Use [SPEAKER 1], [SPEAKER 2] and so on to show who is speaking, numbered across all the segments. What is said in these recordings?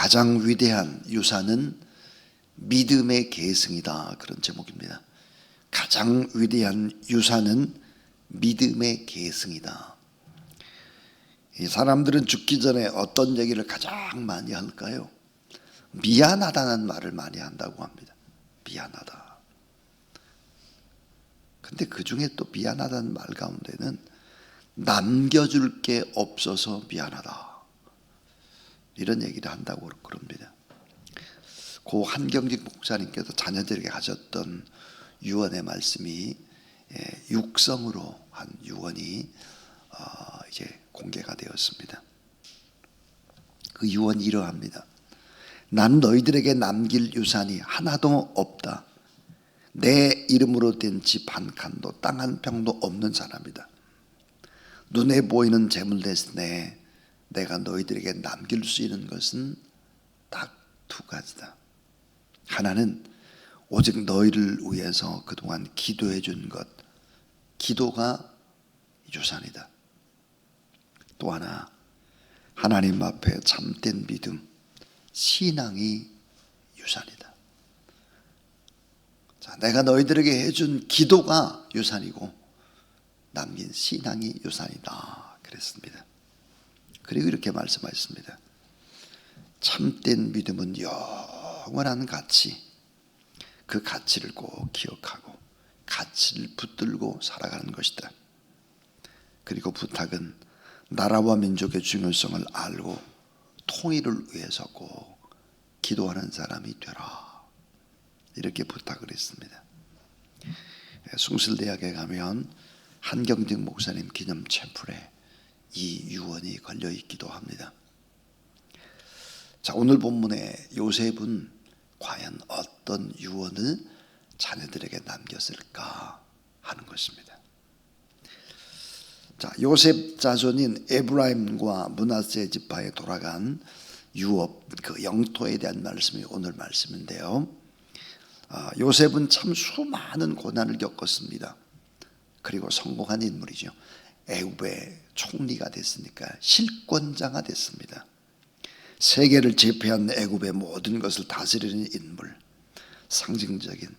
[SPEAKER 1] 가장 위대한 유산은 믿음의 계승이다. 그런 제목입니다. 가장 위대한 유산은 믿음의 계승이다. 이 사람들은 죽기 전에 어떤 얘기를 가장 많이 할까요? 미안하다는 말을 많이 한다고 합니다. 미안하다. 근데 그 중에 또 미안하다는 말 가운데는 남겨줄 게 없어서 미안하다. 이런 얘기를 한다고 그럽니다. 고 한경직 목사님께서 자녀들에게 하셨던 유언의 말씀이 육성으로 한 유언이 이제 공개가 되었습니다. 그 유언이 이러합니다. 난 너희들에게 남길 유산이 하나도 없다. 내 이름으로 된 집 한 칸도 땅 한 평도 없는 사람이다. 눈에 보이는 재물 대신에 내가 너희들에게 남길 수 있는 것은 딱 두 가지다. 하나는 오직 너희를 위해서 그동안 기도해 준 것, 기도가 유산이다. 또 하나, 하나님 앞에 참된 믿음, 신앙이 유산이다. 자, 내가 너희들에게 해준 기도가 유산이고 남긴 신앙이 유산이다. 그랬습니다. 그리고 이렇게 말씀하셨습니다. 참된 믿음은 영원한 가치, 그 가치를 꼭 기억하고 가치를 붙들고 살아가는 것이다. 그리고 부탁은 나라와 민족의 중요성을 알고 통일을 위해서 꼭 기도하는 사람이 되라. 이렇게 부탁을 했습니다. 숭실대학에 가면 한경직 목사님 기념 챔플에 이 유언이 걸려 있기도 합니다. 자, 오늘 본문의 요셉은 과연 어떤 유언을 자녀들에게 남겼을까 하는 것입니다. 자, 요셉 자손인 에브라임과 므낫세 지파에 돌아간 유업, 그 영토에 대한 말씀이 오늘 말씀인데요. 요셉은 참 수많은 고난을 겪었습니다. 그리고 성공한 인물이죠. 애굽의 총리가 됐으니까 실권자가 됐습니다. 세계를 제패한 애굽의 모든 것을 다스리는 인물, 상징적인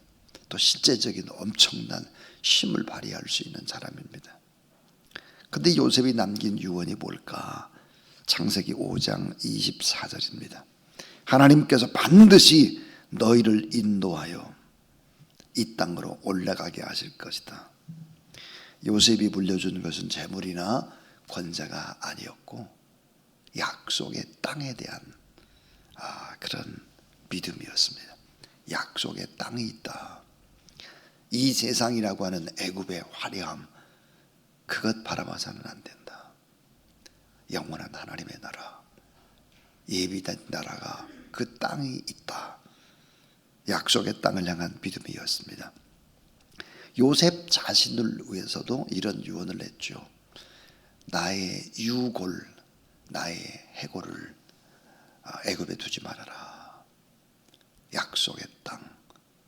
[SPEAKER 1] 또 실제적인 엄청난 힘을 발휘할 수 있는 사람입니다. 그런데 요셉이 남긴 유언이 뭘까? 창세기 5장 24절입니다. 하나님께서 반드시 너희를 인도하여 이 땅으로 올라가게 하실 것이다. 요셉이 물려준 것은 재물이나 권세가 아니었고 약속의 땅에 대한 그런 믿음이었습니다. 약속의 땅이 있다. 이 세상이라고 하는 애굽의 화려함, 그것 바라봐서는 안 된다. 영원한 하나님의 나라, 예비된 나라가 그 땅이 있다. 약속의 땅을 향한 믿음이었습니다. 요셉 자신을 위해서도 이런 유언을 했죠. 나의 유골, 나의 해골을 애굽에 두지 말아라. 약속의 땅,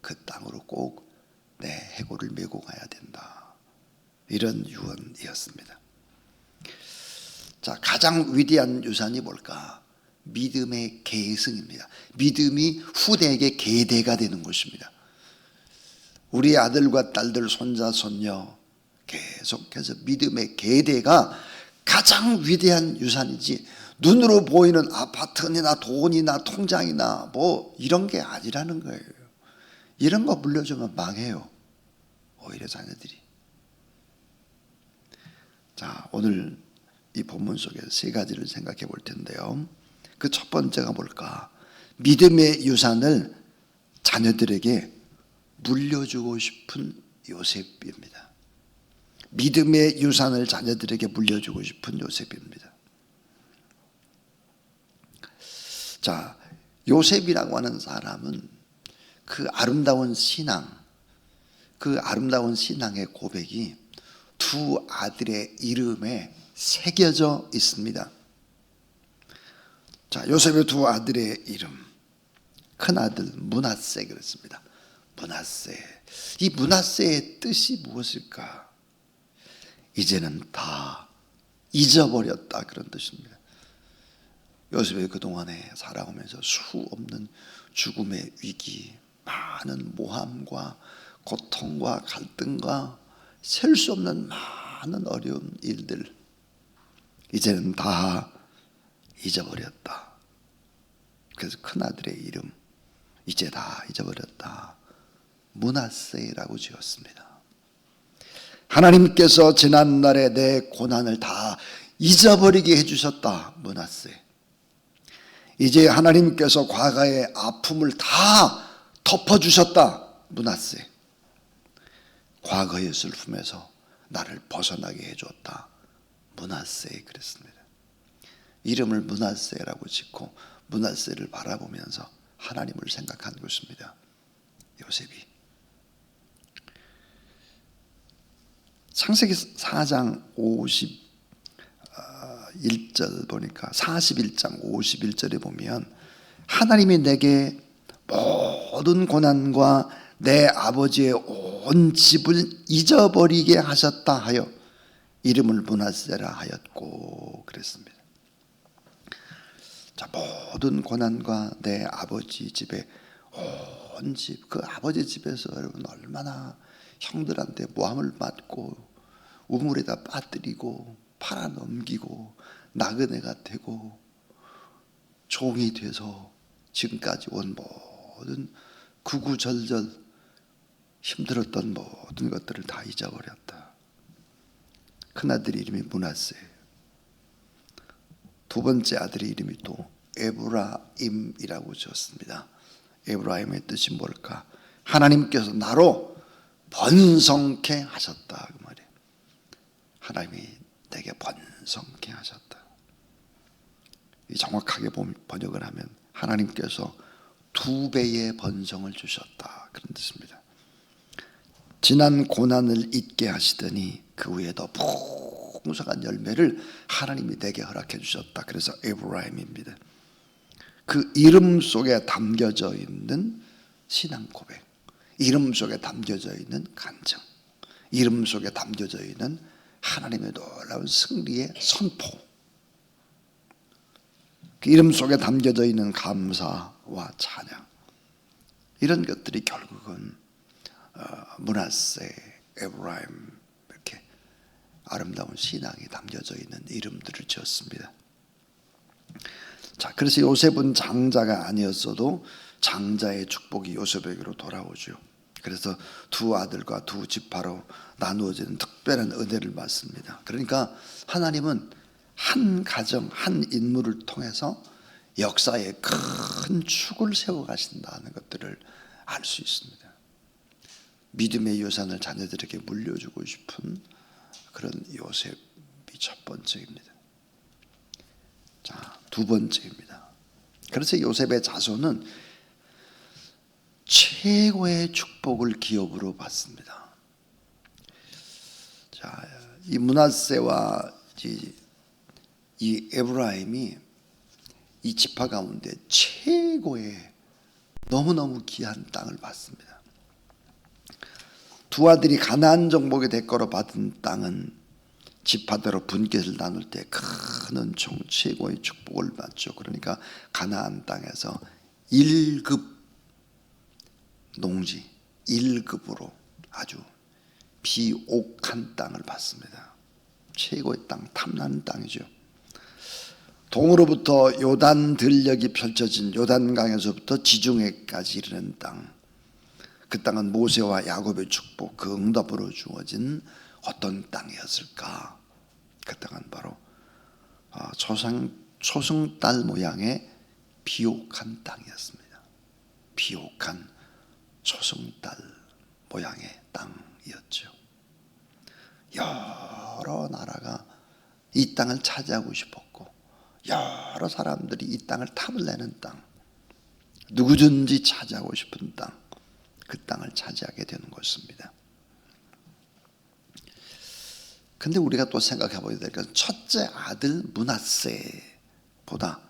[SPEAKER 1] 그 땅으로 꼭 내 해골을 메고 가야 된다. 이런 유언이었습니다. 자, 가장 위대한 유산이 뭘까? 믿음의 계승입니다. 믿음이 후대에게 계대가 되는 것입니다. 우리 아들과 딸들, 손자, 손녀 계속해서 믿음의 계대가 가장 위대한 유산이지, 눈으로 보이는 아파트나 돈이나 통장이나 뭐 이런 게 아니라는 거예요. 이런 거 물려주면 망해요. 오히려 자녀들이. 자, 오늘 이 본문 속에서 세 가지를 생각해 볼 텐데요. 그 첫 번째가 뭘까? 믿음의 유산을 자녀들에게 물려주고 싶은 요셉입니다. 믿음의 유산을 자녀들에게 물려주고 싶은 요셉입니다. 자, 요셉이라고 하는 사람은 그 아름다운 신앙, 그 아름다운 신앙의 고백이 두 아들의 이름에 새겨져 있습니다. 자, 요셉의 두 아들의 이름, 큰 아들 므낫세 그랬습니다. 므낫세. 이 므낫세의 뜻이 무엇일까? 이제는 다 잊어버렸다, 그런 뜻입니다. 요셉이 그동안에 살아오면서 수 없는 죽음의 위기, 많은 모함과 고통과 갈등과 셀 수 없는 많은 어려운 일들, 이제는 다 잊어버렸다. 그래서 큰아들의 이름 이제 다 잊어버렸다. 므낫세라고 지었습니다. 하나님께서 지난날에 내 고난을 다 잊어버리게 해주셨다. 므낫세. 이제 하나님께서 과거의 아픔을 다 덮어주셨다. 므낫세. 과거의 슬픔에서 나를 벗어나게 해줬다. 므낫세 그랬습니다. 이름을 므낫세라고 짓고 므낫세를 바라보면서 하나님을 생각한 것입니다. 요셉이. 창세기 4장 51절 보니까 41장 51절에 보면 하나님이 내게 모든 고난과 내 아버지의 온 집을 잊어버리게 하셨다 하여 이름을 므낫세라 하였고 그랬습니다. 자, 모든 고난과 내 아버지 집의 온 집, 그 아버지 집에서 여러분 얼마나 형들한테 모함을 맞고 우물에다 빠뜨리고 팔아넘기고 나그네가 되고 종이 돼서 지금까지 온 모든 구구절절 힘들었던 모든 것들을 다 잊어버렸다. 큰아들 이름이 므낫세, 두 번째 아들의 이름이 또 에브라임이라고 지었습니다. 에브라임의 뜻이 뭘까? 하나님께서 나로 번성케 하셨다 그 말이에요. 하나님이 내게 번성케 하셨다. 정확하게 번역을 하면 하나님께서 2배의 번성을 주셨다 그런 뜻입니다. 지난 고난을 잊게 하시더니 그 후에 더 풍성한 열매를 하나님이 내게 허락해 주셨다. 그래서 에브라임입니다. 그 이름 속에 담겨져 있는 신앙 고백, 이름 속에 담겨져 있는 간증, 이름 속에 담겨져 있는 하나님의 놀라운 승리의 선포, 그 이름 속에 담겨져 있는 감사와 찬양, 이런 것들이 결국은 므낫세, 에브라임 이렇게 아름다운 신앙이 담겨져 있는 이름들을 지었습니다. 자, 그래서 요셉은 장자가 아니었어도 장자의 축복이 요셉에게로 돌아오죠. 그래서 두 아들과 두 지파로 나누어지는 특별한 은혜를 받습니다. 그러니까 하나님은 한 가정, 한 인물을 통해서 역사에 큰 축을 세워 가신다는 것들을 알 수 있습니다. 믿음의 유산을 자녀들에게 물려주고 싶은 그런 요셉이 첫 번째입니다. 자, 두 번째입니다. 그래서 요셉의 자손은 최고의 축복을 기업으로 받습니다. 자, 이 므낫세와 이 에브라임이 이 지파 가운데 최고의 너무너무 귀한 땅을 받습니다. 두 아들이 가나안 정복의 대가로 받은 땅은 지파대로 분깃을 나눌 때 큰 은총 최고의 축복을 받죠. 그러니까 가나안 땅에서 1급 농지 1급으로 아주 비옥한 땅을 받습니다. 최고의 땅, 탐나는 땅이죠. 동으로부터 요단 들녘이 펼쳐진 요단강에서부터 지중해까지 이르는 땅, 그 땅은 모세와 야곱의 축복, 그 응답으로 주어진 어떤 땅이었을까? 그 땅은 바로 초승달 모양의 비옥한 땅이었습니다. 비옥한 초승달 모양의 땅이었죠. 여러 나라가 이 땅을 차지하고 싶었고 여러 사람들이 이 땅을 탐을 내는 땅, 누구든지 차지하고 싶은 땅, 그 땅을 차지하게 되는 것입니다. 근데 우리가 또 생각해 봐야 될 것은 첫째 아들 므낫세보다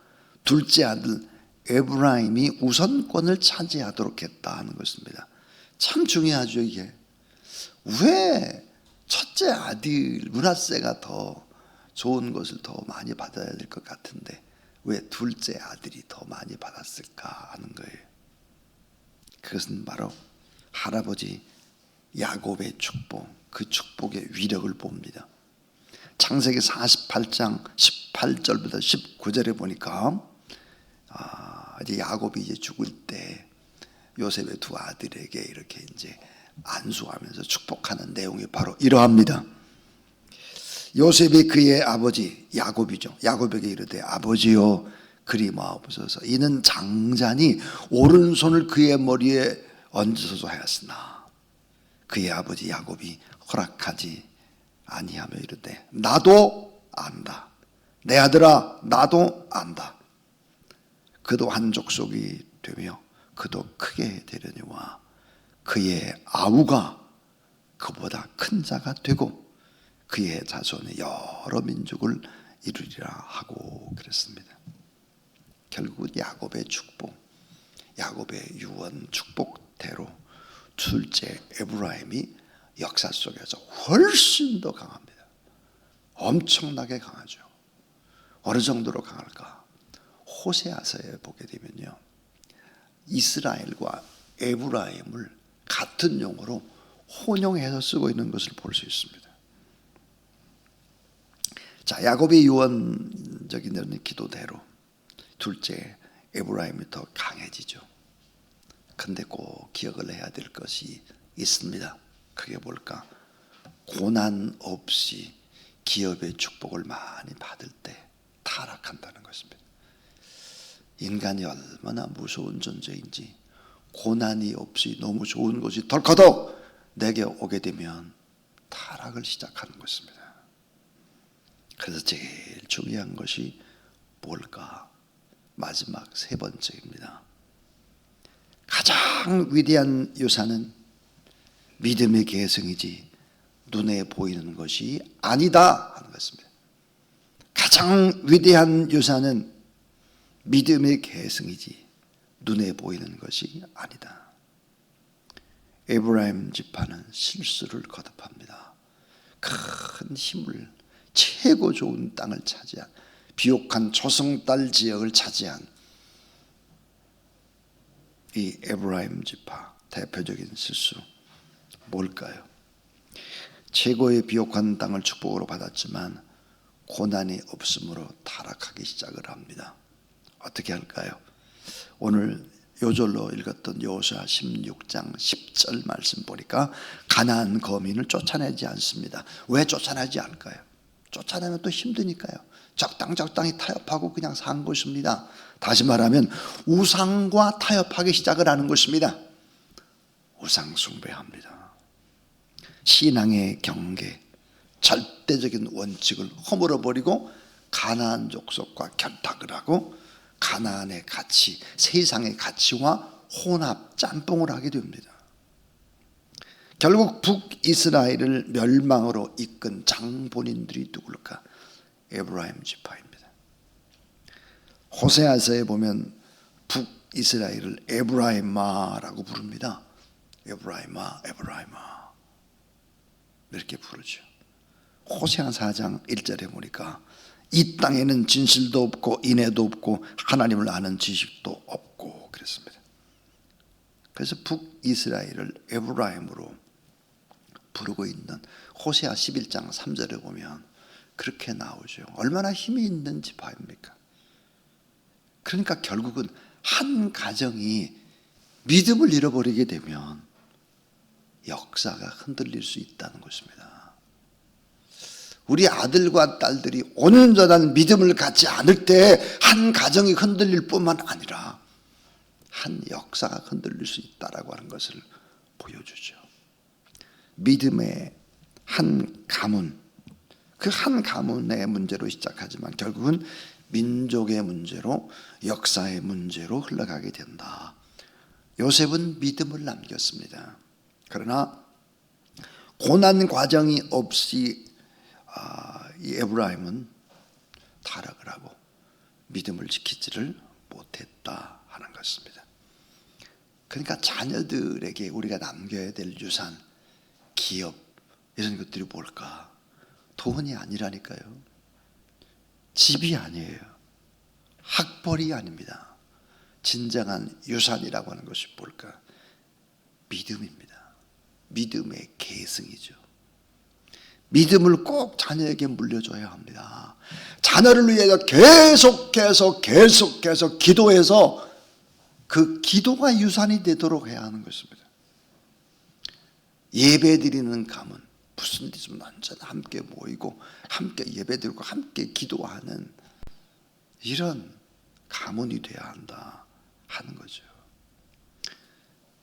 [SPEAKER 1] 둘째 아들 에브라임이 우선권을 차지하도록 했다 하는 것입니다. 참 중요하죠. 이게 왜 첫째 아들 므낫세가 더 좋은 것을 더 많이 받아야 될 것 같은데 왜 둘째 아들이 더 많이 받았을까 하는 거예요. 그것은 바로 할아버지 야곱의 축복, 그 축복의 위력을 봅니다. 창세기 48장 18절부터 19절에 보니까 이제 야곱이 이제 죽을 때 요셉의 두 아들에게 이렇게 이제 안수하면서 축복하는 내용이 바로 이러합니다. 요셉이 그의 아버지 야곱이죠. 야곱에게 이르되 아버지여 그리 마옵소서. 이는 장자니 오른손을 그의 머리에 얹어서 하였으나 그의 아버지 야곱이 허락하지 아니하며 이르되 나도 안다. 내 아들아 나도 안다. 그도 한 족속이 되며 그도 크게 되려니와 그의 아우가 그보다 큰 자가 되고 그의 자손의 여러 민족을 이루리라 하고 그랬습니다. 결국은 야곱의 축복, 야곱의 유언 축복대로 둘째 에브라임이 역사 속에서 훨씬 더 강합니다. 엄청나게 강하죠. 어느 정도로 강할까? 호세아서에 보게 되면요, 이스라엘과 에브라임을 같은 용어로 혼용해서 쓰고 있는 것을 볼 수 있습니다. 자, 야곱의 유언적인 기도대로 둘째 에브라임이 더 강해지죠. 근데 꼭 기억을 해야 될 것이 있습니다. 그게 뭘까? 고난 없이 기업의 축복을 많이 받을 때 타락한다는 것입니다. 인간이 얼마나 무서운 존재인지 고난이 없이 너무 좋은 것이 덜커덕 내게 오게 되면 타락을 시작하는 것입니다. 그래서 제일 중요한 것이 뭘까? 마지막 세 번째입니다. 가장 위대한 유산은 믿음의 계승이지 눈에 보이는 것이 아니다 하는 것입니다. 가장 위대한 유산은 믿음의 계승이지 눈에 보이는 것이 아니다. 에브라임 지파는 실수를 거듭합니다. 큰 힘을 최고 좋은 땅을 차지한 비옥한 조승달 지역을 차지한 이 에브라임 지파 대표적인 실수 뭘까요? 최고의 비옥한 땅을 축복으로 받았지만 고난이 없으므로 타락하기 시작을 합니다. 어떻게 할까요? 오늘 요절로 읽었던 여호수아 16장 10절 말씀 보니까 가나안 거민을 쫓아내지 않습니다. 왜 쫓아내지 않을까요? 쫓아내면 또 힘드니까요. 적당히 타협하고 그냥 산 것입니다. 다시 말하면 우상과 타협하기 시작을 하는 것입니다. 우상 숭배합니다. 신앙의 경계, 절대적인 원칙을 허물어버리고 가나안 족속과 결탁을 하고 가나안의 가치, 세상의 가치와 혼합, 짬뽕을 하게 됩니다. 결국 북이스라엘을 멸망으로 이끈 장본인들이 누굴까? 에브라임 지파입니다. 호세아서에 보면 북이스라엘을 에브라임아라고 부릅니다. 에브라임아, 에브라임아 이렇게 부르죠. 호세아 4장 1절에 보니까 이 땅에는 진실도 없고 인애도 없고 하나님을 아는 지식도 없고 그랬습니다. 그래서 북이스라엘을 에브라임으로 부르고 있는 호세아 11장 3절에 보면 그렇게 나오죠. 얼마나 힘이 있는 지파입니까? 그러니까 결국은 한 가정이 믿음을 잃어버리게 되면 역사가 흔들릴 수 있다는 것입니다. 우리 아들과 딸들이 온전한 믿음을 갖지 않을 때 한 가정이 흔들릴 뿐만 아니라 한 역사가 흔들릴 수 있다라고 하는 것을 보여주죠. 믿음의 한 가문, 그 한 가문의 문제로 시작하지만 결국은 민족의 문제로, 역사의 문제로 흘러가게 된다. 요셉은 믿음을 남겼습니다. 그러나 고난 과정이 없이 이 에브라임은 타락을 하고 믿음을 지키지를 못했다 하는 것입니다. 그러니까 자녀들에게 우리가 남겨야 될 유산, 기업 이런 것들이 뭘까? 돈이 아니라니까요. 집이 아니에요. 학벌이 아닙니다. 진정한 유산이라고 하는 것이 뭘까? 믿음입니다. 믿음의 계승이죠. 믿음을 꼭 자녀에게 물려줘야 합니다. 자녀를 위해서 계속해서 기도해서 그 기도가 유산이 되도록 해야 하는 것입니다. 예배드리는 가문, 무슨 일 있으면 언제나 함께 모이고 함께 예배드리고 함께 기도하는 이런 가문이 되어야 한다 하는 거죠.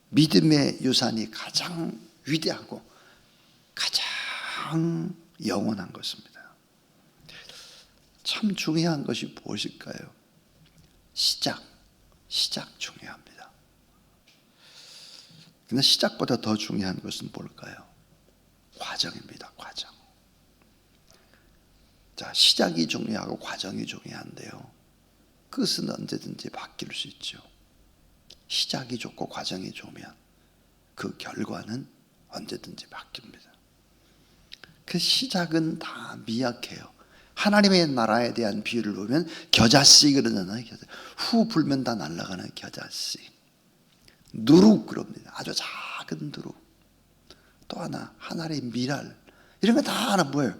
[SPEAKER 1] 믿음의 유산이 가장 위대하고 가장 영원한 것입니다. 참 중요한 것이 무엇일까요? 시작 중요합니다. 근데 시작보다 더 중요한 것은 뭘까요? 과정입니다. 과정. 자, 시작이 중요하고 과정이 중요한데요. 끝은 언제든지 바뀔 수 있죠. 시작이 좋고 과정이 좋으면 그 결과는 언제든지 바뀝니다. 그 시작은 다 미약해요. 하나님의 나라에 대한 비유를 보면 겨자씨 그러잖아요. 후 불면 다 날아가는 겨자씨. 누룩 그럽니다. 아주 작은 누룩. 또 하나 하나의 미랄. 이런 거 다 하나 뭐예요?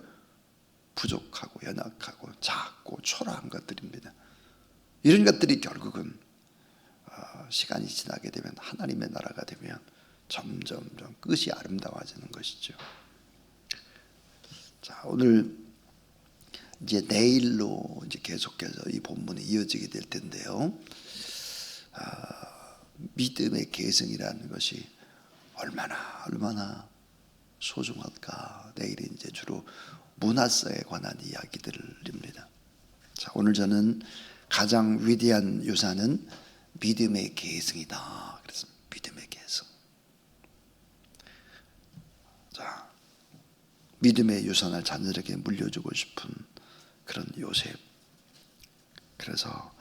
[SPEAKER 1] 부족하고 연약하고 작고 초라한 것들입니다. 이런 것들이 결국은 시간이 지나게 되면 하나님의 나라가 되면 점점 끝이 아름다워지는 것이죠. 자, 오늘 이제 내일로 이제 계속해서 이 본문이 이어지게 될 텐데요. 믿음의 계승이라는 것이 얼마나 소중할까. 내일은 이제 주로 문화사에 관한 이야기들입니다. 자, 오늘 저는 가장 위대한 유산은 믿음의 계승이다. 그래서 믿음의 계승. 자, 믿음의 유산을 자녀들에게 물려주고 싶은 그런 요셉. 그래서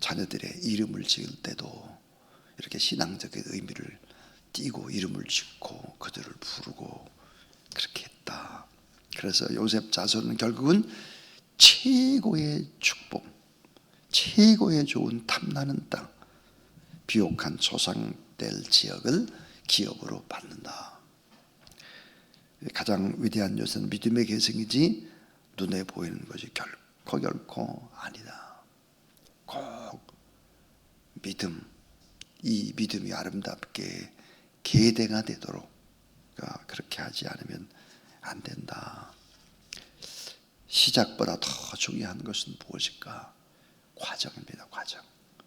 [SPEAKER 1] 자녀들의 이름을 지을 때도 이렇게 신앙적인 의미를 띠고 이름을 짓고 그들을 부르고 그렇게 했다. 그래서 요셉 자손은 결국은 최고의 축복, 최고의 좋은 탐나는 땅, 비옥한 조상될 지역을 기업으로 받는다. 가장 위대한 요새는 믿음의 계승이지 눈에 보이는 것이 결코 아니다. 꼭 믿음, 이 믿음이 아름답게 계대가 되도록 그렇게 하지 않으면 안 된다. 시작보다 더 중요한 것은 무엇일까? 과정입니다. 과정.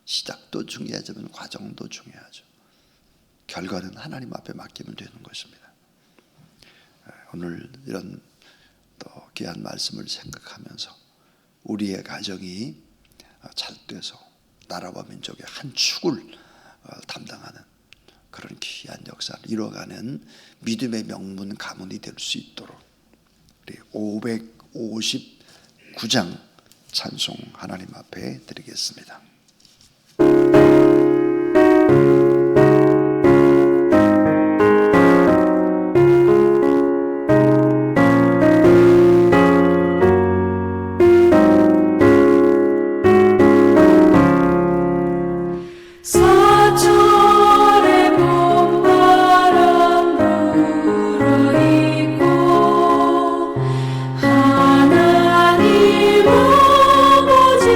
[SPEAKER 1] 시작도 중요하지만 과정도 중요하죠. 결과는 하나님 앞에 맡기면 되는 것입니다. 오늘 이런 또 귀한 말씀을 생각하면서 우리의 가정이 잘 돼서 나라와 민족의 한 축을 담당하는 그런 귀한 역사를 이뤄가는 믿음의 명문 가문이 될 수 있도록 우리 559장 찬송 하나님 앞에 드리겠습니다.
[SPEAKER 2] 하나님 아버지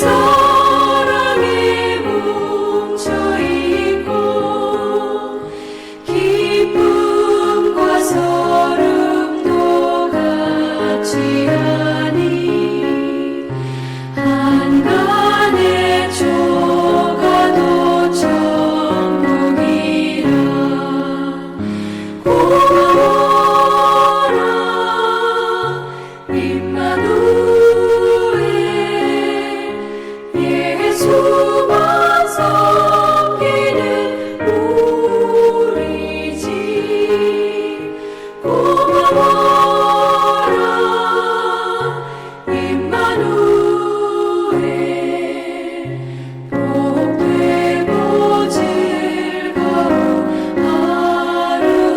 [SPEAKER 2] 사랑에 뭉쳐있고 기쁨과 서름도 같이 하니 한간의 조가도 천국이라. 고마워라 임마누엘, 예수만 섬기는 우리 집. 고마워라 임마누엘, 복되고 즐거운 하루하루.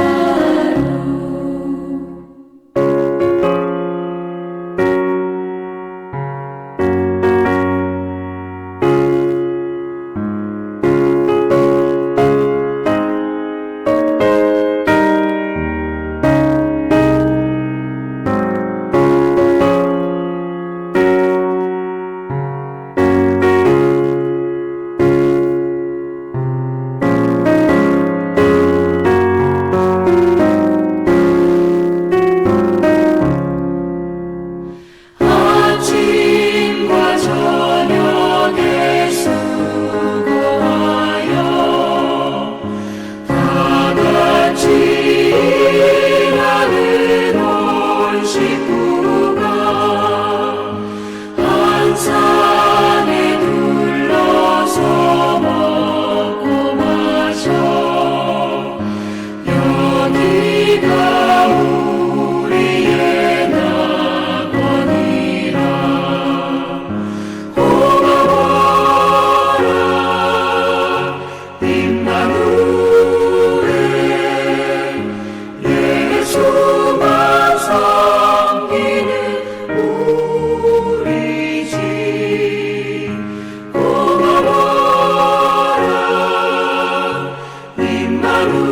[SPEAKER 2] 아침과 저녁에 수고하여 다같이 일하는 온 식구가 한 산에 둘러서 먹고 마셔. 여기가 우리의 낙원이라. 고마워라 임마누엘, 예수만 섬기는 우리 집. 고마워라 임마누엘,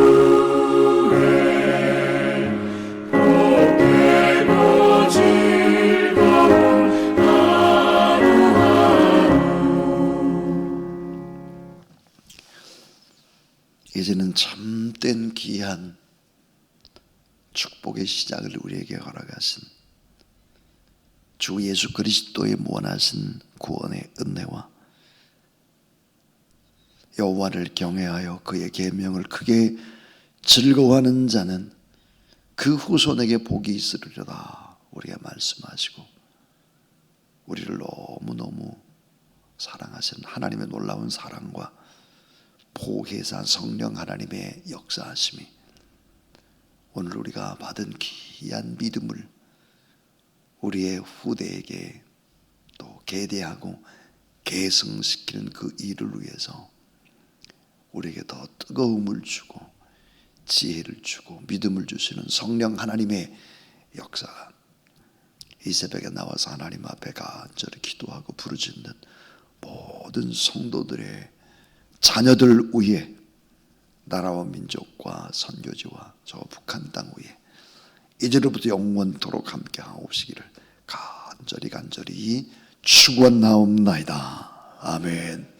[SPEAKER 2] 복되고 즐거운 하루하루.
[SPEAKER 1] 이제는 참된 귀한 축복의 시작을 우리에게 허락하신 주 예수 그리스도의 무한하신 구원의 은혜와 여호와를 경외하여 그의 계명을 크게 즐거워하는 자는 그 후손에게 복이 있으리로다 우리가 말씀하시고, 우리를 너무너무 사랑하시는 하나님의 놀라운 사랑과 보혜사 성령 하나님의 역사하심이 오늘 우리가 받은 귀한 믿음을 우리의 후대에게 또 계대하고 계승시키는 그 일을 위해서 우리에게 더 뜨거움을 주고 지혜를 주고 믿음을 주시는 성령 하나님의 역사가 이 새벽에 나와서 하나님 앞에 간절히 기도하고 부르짖는 모든 성도들의 자녀들 위에, 나라와 민족과 선교지와 저 북한 땅 위에 이제로부터 영원토록 함께 하옵시기를 간절히 축원하옵나이다. 아멘.